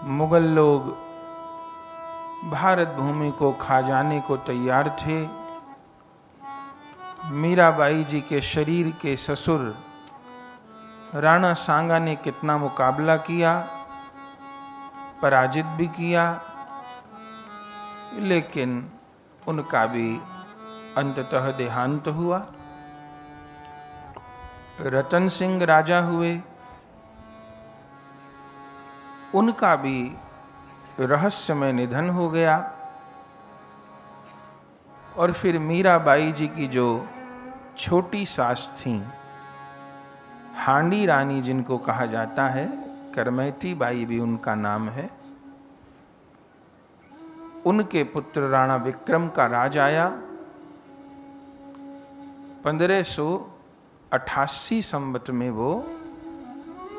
मुगल लोग भारत भूमि को खा जाने को तैयार थे। मीराबाई जी के शरीर के ससुर राणा सांगा ने कितना मुकाबला किया, पराजित भी किया, लेकिन उनका भी अंततः देहांत हुआ। रतन सिंह राजा हुए, उनका भी रहस्यमय निधन हो गया। और फिर मीराबाई जी की जो छोटी सास थीं, हांडी रानी जिनको कहा जाता है, करमैती बाई भी उनका नाम है, उनके पुत्र राणा विक्रम का राज आया। 1588 संवत में वो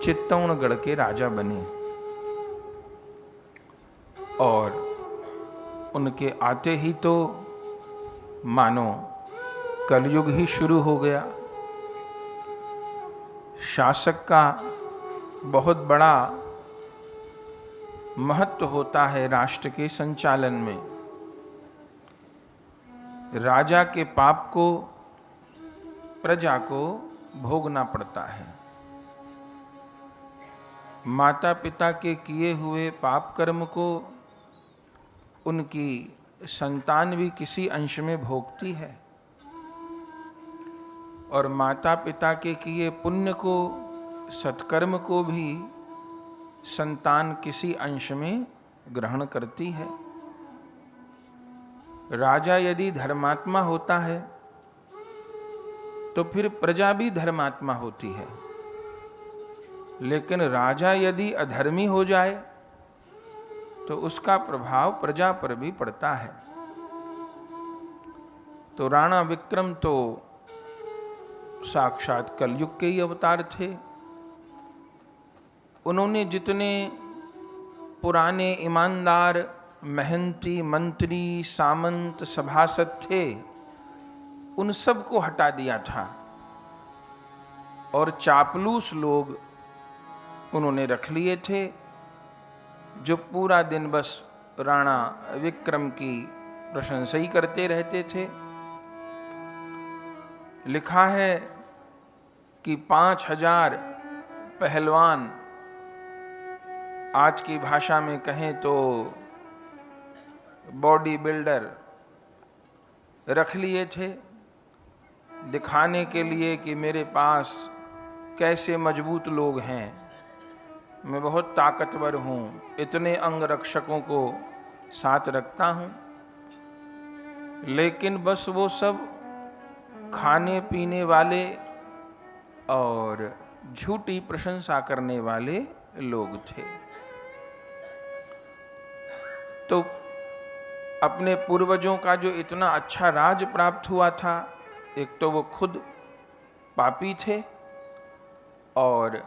चित्तौड़गढ़ के राजा बने और उनके आते ही तो मानो कलयुग ही शुरू हो गया। शासक का बहुत बड़ा महत्व होता है राष्ट्र के संचालन में। राजा के पाप को प्रजा को भोगना पड़ता है। माता पिता के किए हुए पाप कर्म को उनकी संतान भी किसी अंश में भोगती है, और माता पिता के किए पुण्य को, सत्कर्म को भी संतान किसी अंश में ग्रहण करती है। राजा यदि धर्मात्मा होता है तो फिर प्रजा भी धर्मात्मा होती है, लेकिन राजा यदि अधर्मी हो जाए तो उसका प्रभाव प्रजा पर भी पड़ता है। तो राणा विक्रम तो साक्षात कलयुग के ही अवतार थे। उन्होंने जितने पुराने ईमानदार मेहनती मंत्री सामंत सभासद थे, उन सब को हटा दिया था और चापलूस लोग उन्होंने रख लिए थे, जो पूरा दिन बस राणा विक्रम की प्रशंसा ही करते रहते थे। लिखा है कि 5000 पहलवान, आज की भाषा में कहें तो बॉडी बिल्डर, रख लिए थे दिखाने के लिए कि मेरे पास कैसे मजबूत लोग हैं, मैं बहुत ताकतवर हूँ, इतने अंगरक्षकों को साथ रखता हूँ। लेकिन बस वो सब खाने पीने वाले और झूठी प्रशंसा करने वाले लोग थे। तो अपने पूर्वजों का जो इतना अच्छा राज प्राप्त हुआ था, एक तो वो खुद पापी थे और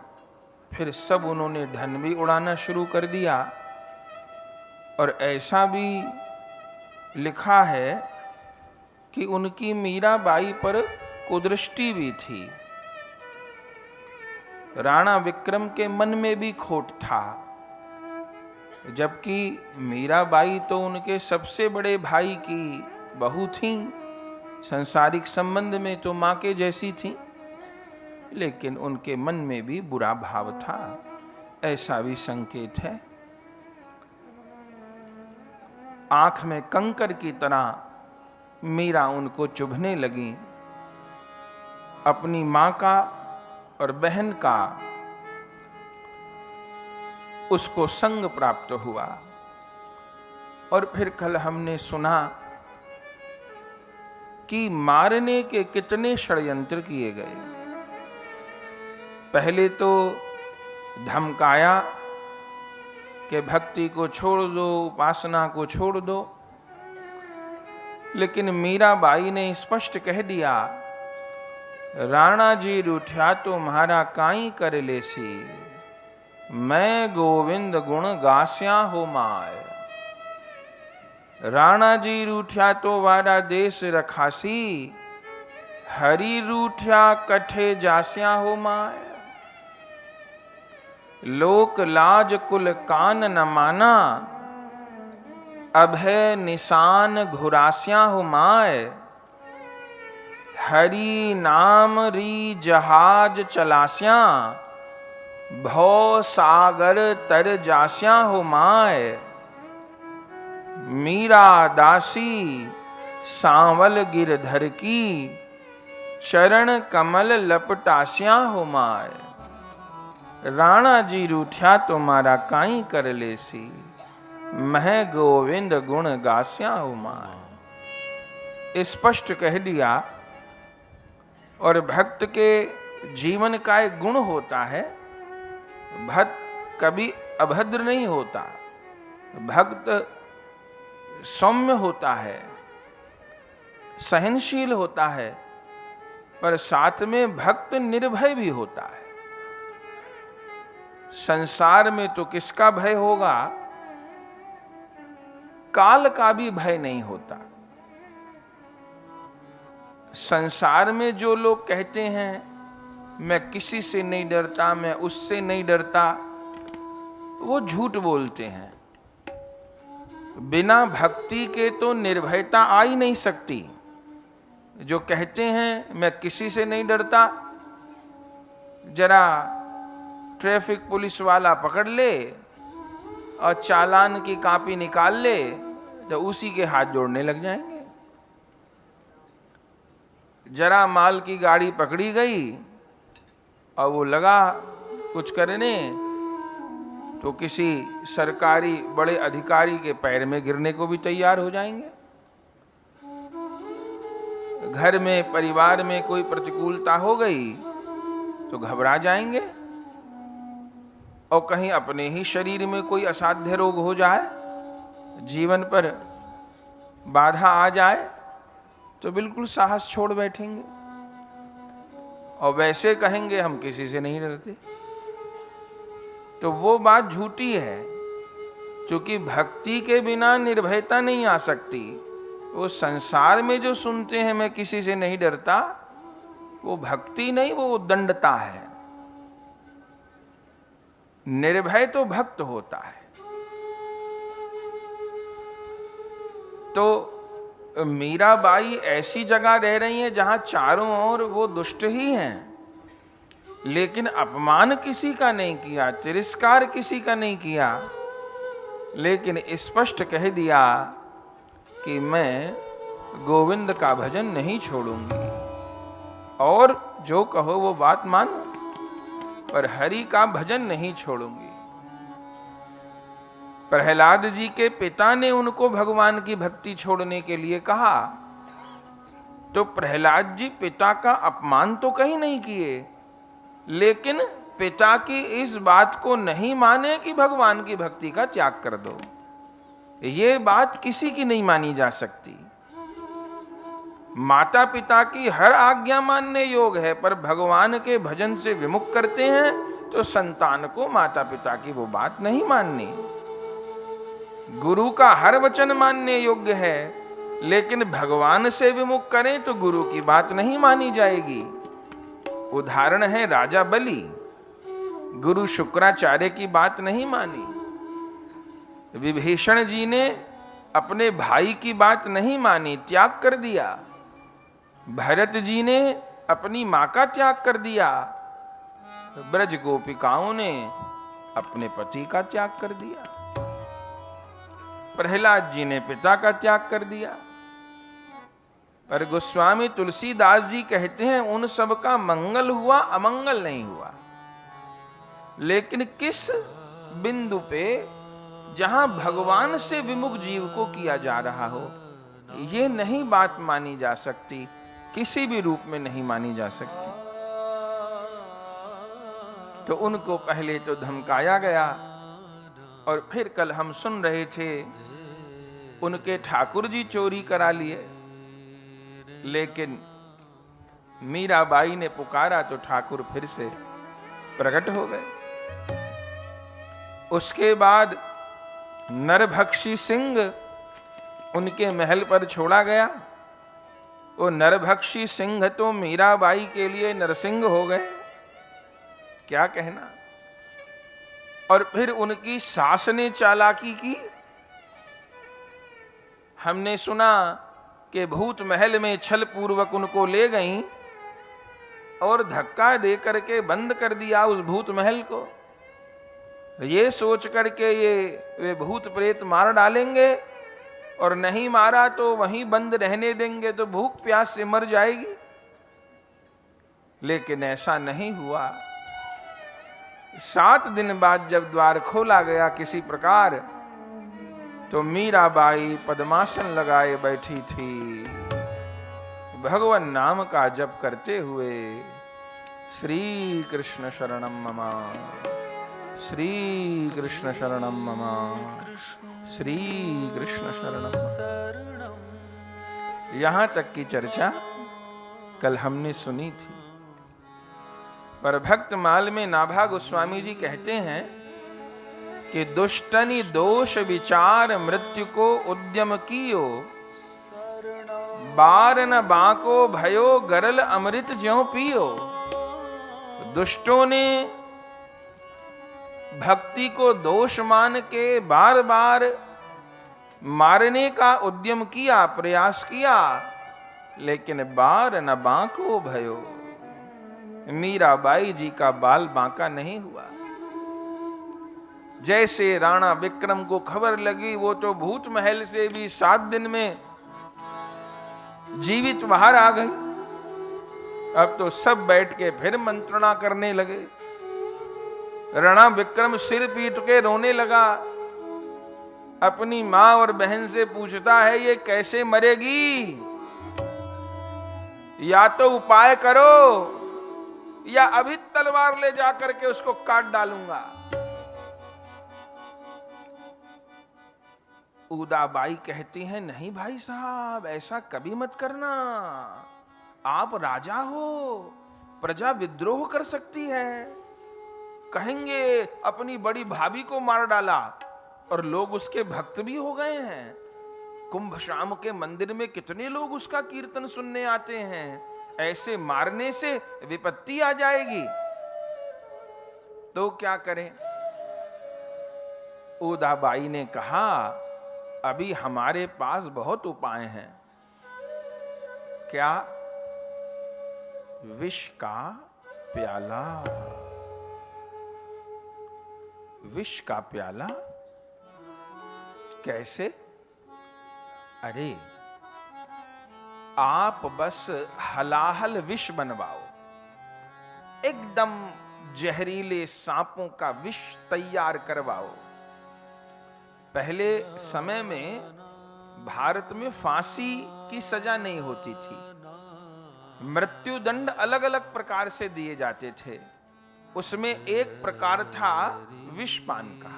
फिर सब उन्होंने धन भी उड़ाना शुरू कर दिया। और ऐसा भी लिखा है कि उनकी मीराबाई पर कुदृष्टि भी थी। राणा विक्रम के मन में भी खोट था, जबकि मीराबाई तो उनके सबसे बड़े भाई की बहू थी, सांसारिक संबंध में तो मां के जैसी थी, लेकिन उनके मन में भी बुरा भाव था, ऐसा भी संकेत है। आंख में कंकर की तरह मीरा उनको चुभने लगी। अपनी मां का और बहन का उसको संग प्राप्त हुआ। और फिर कल हमने सुना कि मारने के कितने षड्यंत्र किए गए। पहले तो धमकाया कि भक्ति को छोड़ दो, उपासना को छोड़ दो, लेकिन मीराबाई ने स्पष्ट कह दिया, राणा जी रूठा तो म्हारा काई कर लेसी, मैं गोविंद गुण गास्या हो माय। राणा जी रूठा तो वारा देश रखासी, हरि रूठा कठे जास्या हो माय। लोक लाज कुल कान न माना, अभय निशान घुरास्या हो माय, हरि नाम री जहाज चलास्या, भव सागर तर जास्या हो माय, मीरा दासी सांवल गिरधर की, चरण कमल लपटास्या हो माय, राणा जी रूठा तुम्हारा काई कर लेसी, मह गोविंद गुण गास्या हो माय। स्पष्ट कह दिया। और भक्त के जीवन का एक गुण होता है, भक्त कभी अभद्र नहीं होता, भक्त सौम्य होता है, सहनशील होता है, पर साथ में भक्त निर्भय भी होता है। संसार में तो किसका भय होगा? काल का भी भय नहीं होता। संसार में जो लोग कहते हैं मैं किसी से नहीं डरता, मैं उससे नहीं डरता, वो झूठ बोलते हैं। बिना भक्ति के तो निर्भयता आ ही नहीं सकती। जो कहते हैं मैं किसी से नहीं डरता, जरा ट्रैफिक पुलिस वाला पकड़ ले और चालान की कॉपी निकाल ले तो उसी के हाथ जोड़ने लग जाएंगे। जरा माल की गाड़ी पकड़ी गई और वो लगा कुछ करने तो किसी सरकारी बड़े अधिकारी के पैर में गिरने को भी तैयार हो जाएंगे। घर में परिवार में कोई प्रतिकूलता हो गई तो घबरा जाएंगे, और कहीं अपने ही शरीर में कोई असाध्य रोग हो जाए, जीवन पर बाधा आ जाए तो बिल्कुल साहस छोड़ बैठेंगे और वैसे कहेंगे हम किसी से नहीं डरते। तो वो बात झूठी है, क्योंकि भक्ति के बिना निर्भयता नहीं आ सकती। वो संसार में जो सुनते हैं मैं किसी से नहीं डरता, वो भक्ति नहीं, वो उद्दंडता है। निर्भय तो भक्त होता है। तो मीराबाई ऐसी जगह रह रही हैं जहां चारों ओर वो दुष्ट ही हैं, लेकिन अपमान किसी का नहीं किया, तिरस्कार किसी का नहीं किया, लेकिन स्पष्ट कह दिया कि मैं गोविंद का भजन नहीं छोड़ूंगी, और जो कहो वो बात मानो, पर हरि का भजन नहीं छोड़ूंगी। प्रहलाद जी के पिता ने उनको भगवान की भक्ति छोड़ने के लिए कहा, तो प्रहलाद जी पिता का अपमान तो कहीं नहीं किए, लेकिन पिता की इस बात को नहीं माने कि भगवान की भक्ति का त्याग कर दो। ये बात किसी की नहीं मानी जा सकती। माता पिता की हर आज्ञा मानने योग्य है, पर भगवान के भजन से विमुख करते हैं तो संतान को माता पिता की वो बात नहीं माननी। गुरु का हर वचन मानने योग्य है, लेकिन भगवान से विमुख करें तो गुरु की बात नहीं मानी जाएगी। उदाहरण है राजा बलि, गुरु शुक्राचार्य की बात नहीं मानी। विभीषण जी ने अपने भाई की बात नहीं मानी, त्याग कर दिया। भरत जी ने अपनी मां का त्याग कर दिया। ब्रज गोपिकाओं ने अपने पति का त्याग कर दिया। प्रहलाद जी ने पिता का त्याग कर दिया। पर गोस्वामी तुलसीदास जी कहते हैं उन सब का मंगल हुआ, अमंगल नहीं हुआ। लेकिन किस बिंदु पे जहां भगवान से विमुख जीव को किया जा रहा हो, ये नहीं बात मानी जा सकती, किसी भी रूप में नहीं मानी जा सकती। तो उनको पहले तो धमकाया गया, और फिर कल हम सुन रहे थे उनके ठाकुर जी चोरी करा लिए, लेकिन मीराबाई ने पुकारा तो ठाकुर फिर से प्रकट हो गए। उसके बाद नरभक्षी सिंह उनके महल पर छोड़ा गया। वो नरभक्षी सिंह तो मीराबाई के लिए नरसिंह हो गए, क्या कहना। और फिर उनकी सास ने चालाकी की। हमने सुना कि भूत महल में छल पूर्वक उनको ले गईं और धक्का दे करके बंद कर दिया उस भूत महल को, ये सोच करके वे भूत प्रेत मार डालेंगे, और नहीं मारा तो वहीं बंद रहने देंगे तो भूख प्यास से मर जाएगी। लेकिन ऐसा नहीं हुआ। 7 दिन बाद जब द्वार खोला गया किसी प्रकार, तो मीराबाई पद्मासन लगाए बैठी थी, भगवान नाम का जप करते हुए, श्री कृष्ण शरणम मम, श्री कृष्ण शरणम मम, श्री कृष्ण शरणम। यहां तक की चर्चा कल हमने सुनी थी। पर भक्तमाल में नाभा गोस्वामी जी कहते हैं कि दुष्टनि दोष विचार मृत्यु को उद्यम कियो, बार न बाको भयो गरल अमृत ज्यों पियो। दुष्टों ने भक्ति को दोष मान के बार बार मारने का उद्यम किया, प्रयास किया, लेकिन बार न बाको भयो, मीराबाई जी का बाल बांका नहीं हुआ। जैसे राणा विक्रम को खबर लगी, वो तो भूत महल से भी 7 दिन में जीवित बाहर आ गई। अब तो सब बैठ के फिर मंत्रणा करने लगे। राणा विक्रम सिर पीट के रोने लगा, अपनी मां और बहन से पूछता है ये कैसे मरेगी, या तो उपाय करो या अभी तलवार ले जाकर के उसको काट डालूंगा। उदाबाई कहती हैं नहीं भाई साहब, ऐसा कभी मत करना, आप राजा हो, प्रजा विद्रोह कर सकती है, कहेंगे अपनी बड़ी भाभी को मार डाला, और लोग उसके भक्त भी हो गए हैं। कुंभ शाम के मंदिर में कितने लोग उसका कीर्तन सुनने आते हैं, ऐसे मारने से विपत्ति आ जाएगी, तो क्या करें। उदाबाई ने कहा अभी हमारे पास बहुत उपाय हैं। क्या? विष का प्याला। विष का प्याला कैसे? अरे आप बस हलाहल विष बनवाओ, एकदम जहरीले सांपों का विष तैयार करवाओ। पहले समय में भारत में फांसी की सजा नहीं होती थी, मृत्यु दंड अलग अलग प्रकार से दिए जाते थे। उसमें एक प्रकार था विषपान का,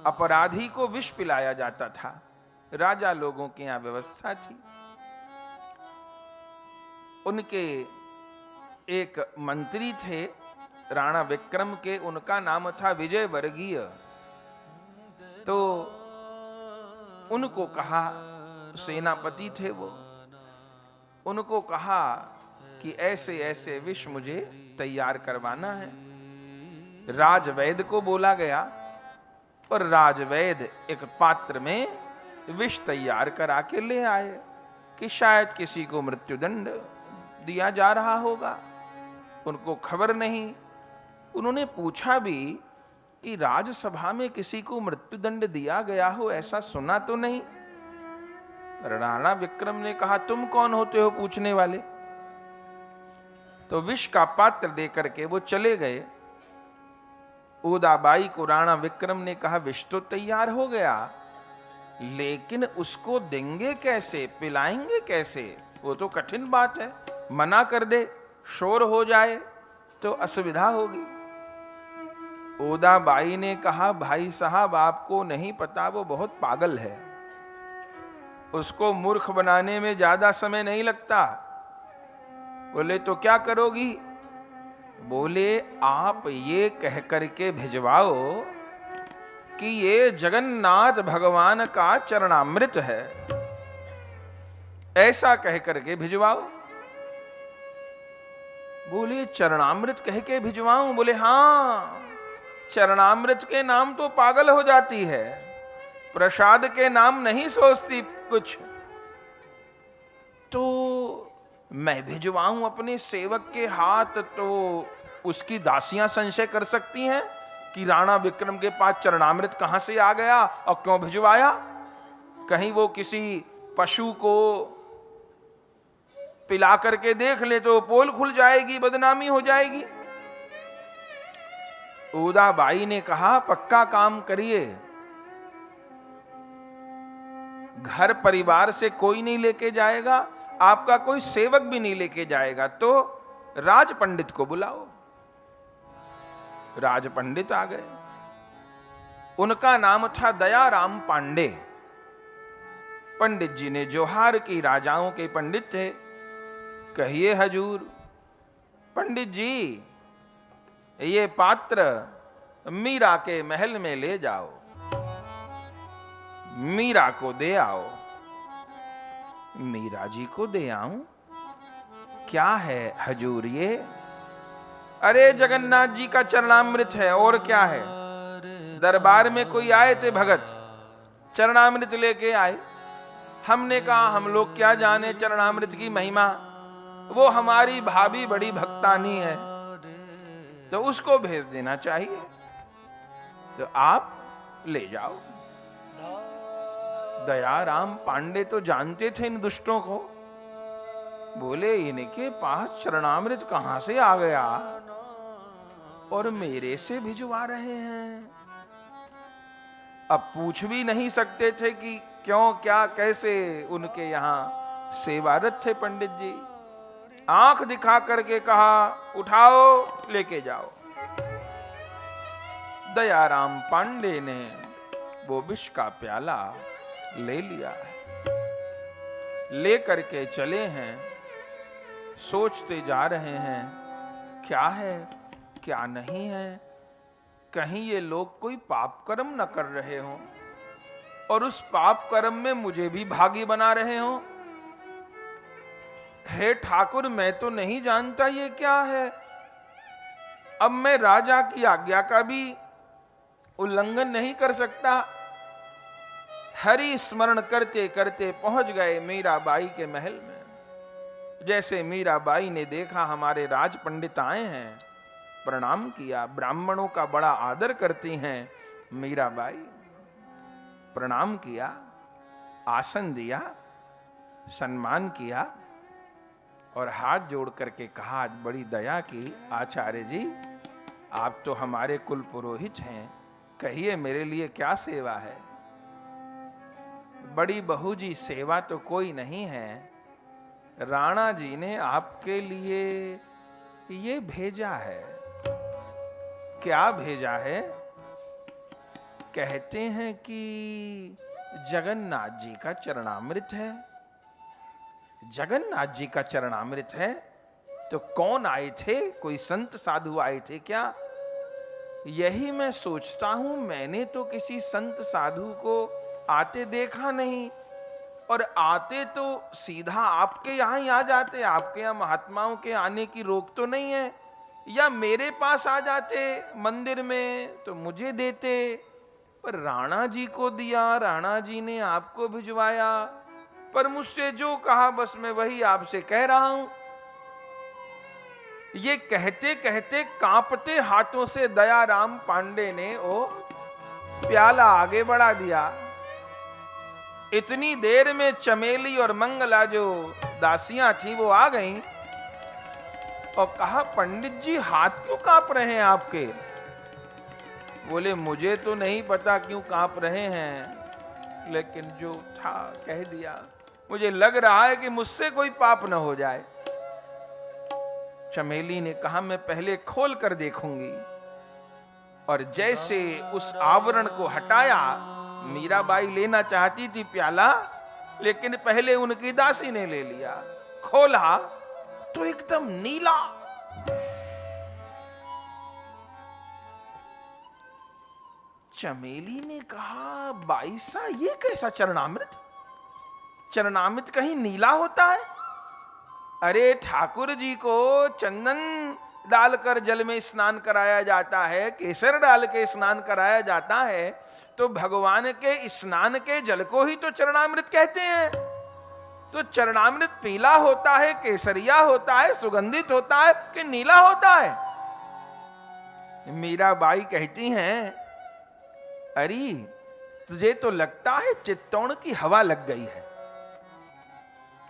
अपराधी को विष पिलाया जाता था। राजा लोगों की यहां व्यवस्था थी। उनके एक मंत्री थे राणा विक्रम के, उनका नाम था विजय वर्गीय। तो उनको कहा, सेनापति थे वो, उनको कहा कि ऐसे ऐसे विष मुझे तैयार करवाना है। राजवैद्य को बोला गया और राजवैद्य एक पात्र में विष तैयार करा के ले आए कि शायद किसी को मृत्युदंड दिया जा रहा होगा। उनको खबर नहीं। उन्होंने पूछा भी कि राजसभा में किसी को मृत्युदंड दिया गया हो, ऐसा सुना तो नहीं। राणा विक्रम ने कहा तुम कौन होते हो पूछने वाले। तो विष का पात्र देकर के वो चले गए। उदाबाई को राणा विक्रम ने कहा विष तो तैयार हो गया, लेकिन उसको देंगे कैसे, पिलाएंगे कैसे, वो तो कठिन बात है। मना कर दे, शोर हो जाए तो असुविधा होगी। उदाबाई ने कहा भाई साहब आपको नहीं पता, वो बहुत पागल है, उसको मूर्ख बनाने में ज्यादा समय नहीं लगता। बोले तो क्या करोगी? बोले आप ये कह करके भिजवाओ कि ये जगन्नाथ भगवान का चरणामृत है, ऐसा कह करके भिजवाओ। बोले चरणामृत कह के भिजवाऊं? बोले हाँ, चरणामृत के नाम तो पागल हो जाती है, प्रसाद के नाम नहीं सोचती कुछ। तो मैं भिजवाऊं अपने सेवक के हाथ, तो उसकी दासियां संशय कर सकती हैं कि राणा विक्रम के पास चरणामृत कहां से आ गया और क्यों भिजवाया। कहीं वो किसी पशु को पिला करके देख ले तो पोल खुल जाएगी, बदनामी हो जाएगी। उदाबाई ने कहा, पक्का काम करिए, घर परिवार से कोई नहीं लेके जाएगा, आपका कोई सेवक भी नहीं लेके जाएगा, तो राज पंडित को बुलाओ। राज पंडित आ गए। उनका नाम था दयाराम पांडे। पंडित जी ने जोहार की, राजाओं के पंडित थे। कहिए हजूर। पंडित जी, ये पात्र मीरा के महल में ले जाओ, मीरा को दे आओ। मीरा जी को दे आऊं? क्या है हजूर ये? अरे जगन्नाथ जी का चरणामृत है, और क्या है। दरबार में कोई आए थे भगत, चरणामृत लेके आए। हमने कहा हम लोग क्या जाने चरणामृत की महिमा, वो हमारी भाभी बड़ी भक्तानी है, तो उसको भेज देना चाहिए, तो आप ले जाओ। दयाराम पांडे तो जानते थे इन दुष्टों को। बोले, इनके पास चरणामृत कहां से आ गया और मेरे से भिजवा रहे हैं। अब पूछ भी नहीं सकते थे कि क्यों, क्या, कैसे। उनके यहां सेवारत थे पंडित जी। आंख दिखा करके कहा, उठाओ लेके जाओ। दयाराम पांडे ने वो विष का प्याला ले लिया, ले करके चले हैं। सोचते जा रहे हैं, क्या है क्या नहीं है, कहीं ये लोग कोई पाप कर्म न कर रहे हों और उस पाप कर्म में मुझे भी भागी बना रहे हों। हे ठाकुर, मैं तो नहीं जानता ये क्या है। अब मैं राजा की आज्ञा का भी उल्लंघन नहीं कर सकता। हरि स्मरण करते करते पहुंच गए मीराबाई के महल में। जैसे मीराबाई ने देखा हमारे राज पंडित आए हैं, प्रणाम किया। ब्राह्मणों का बड़ा आदर करती हैं मीराबाई। प्रणाम किया, आसन दिया, सम्मान किया और हाथ जोड़ करके कहा, आज बड़ी दया की आचार्य जी, आप तो हमारे कुल पुरोहित हैं, कहिए मेरे लिए क्या सेवा है। बड़ी बहू जी, सेवा तो कोई नहीं है, राणा जी ने आपके लिए ये भेजा है। क्या भेजा है? कहते हैं कि जगन्नाथ जी का चरणामृत है। जगन्नाथ जी का चरणामृत है तो कौन आए थे? कोई संत साधु आए थे क्या? यही मैं सोचता हूं, मैंने तो किसी संत साधु को आते देखा नहीं, और आते तो सीधा आपके यहां ही आ जाते। आपके यहां महात्माओं के आने की रोक तो नहीं है, या मेरे पास आ जाते मंदिर में तो मुझे देते, पर राणा जी को दिया, राणा जी ने आपको भिजवाया। पर मुझसे जो कहा बस मैं वही आपसे कह रहा हूं। ये कहते कहते कांपते हाथों से दयाराम पांडे ने वो प्याला आगे बढ़ा दिया। इतनी देर में चमेली और मंगला जो दासियां थी वो आ गईं और कहा, पंडित जी हाथ क्यों कांप रहे हैं आपके? बोले, मुझे तो नहीं पता क्यों कांप रहे हैं, लेकिन जो था कह दिया। मुझे लग रहा है कि मुझसे कोई पाप न हो जाए। चमेली ने कहा, मैं पहले खोल कर देखूंगी। और जैसे उस आवरण को हटाया, मीराबाई लेना चाहती थी प्याला, लेकिन पहले उनकी दासी ने ले लिया। खोला तो एकदम नीला। चमेली ने कहा, बाईसा ये कैसा चरणामृत? चरणामृत कहीं नीला होता है? अरे ठाकुर जी को चंदन डालकर जल में स्नान कराया जाता है, केसर डाल के स्नान कराया जाता है, तो भगवान के स्नान के जल को ही तो चरणामृत कहते हैं। तो चरणामृत पीला होता है, केसरिया होता है, सुगंधित होता है कि नीला होता है? मीराबाई कहती हैं, अरे तुझे तो लगता है चित्तौड़ की हवा लग गई है।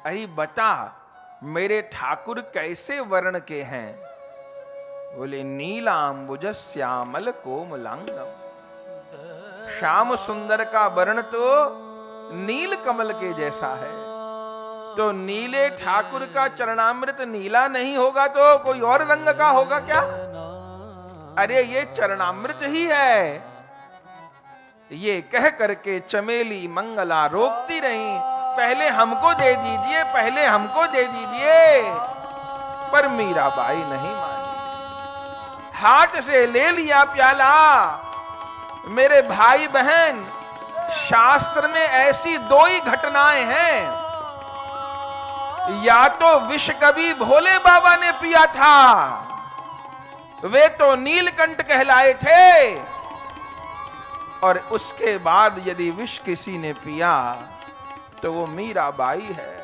अरे बता मेरे ठाकुर कैसे वर्ण के हैं? बोले नीलांबुज श्यामल कोमलांगम। श्याम सुंदर का वर्ण तो नील कमल के जैसा है। तो नीले ठाकुर का चरणामृत नीला नहीं होगा तो कोई और रंग का होगा क्या? अरे ये चरणामृत ही है। ये कह करके चमेली मंगला रोकती रही, पहले हमको दे दीजिए, पहले हमको दे दीजिए। पर मीराबाई नहीं मानी, हाथ से ले लिया प्याला। मेरे भाई बहन, शास्त्र में ऐसी दो ही घटनाएं हैं, या तो विष कभी भोले बाबा ने पिया था, वे तो नीलकंठ कहलाए थे, और उसके बाद यदि विष किसी ने पिया तो वो मीराबाई है।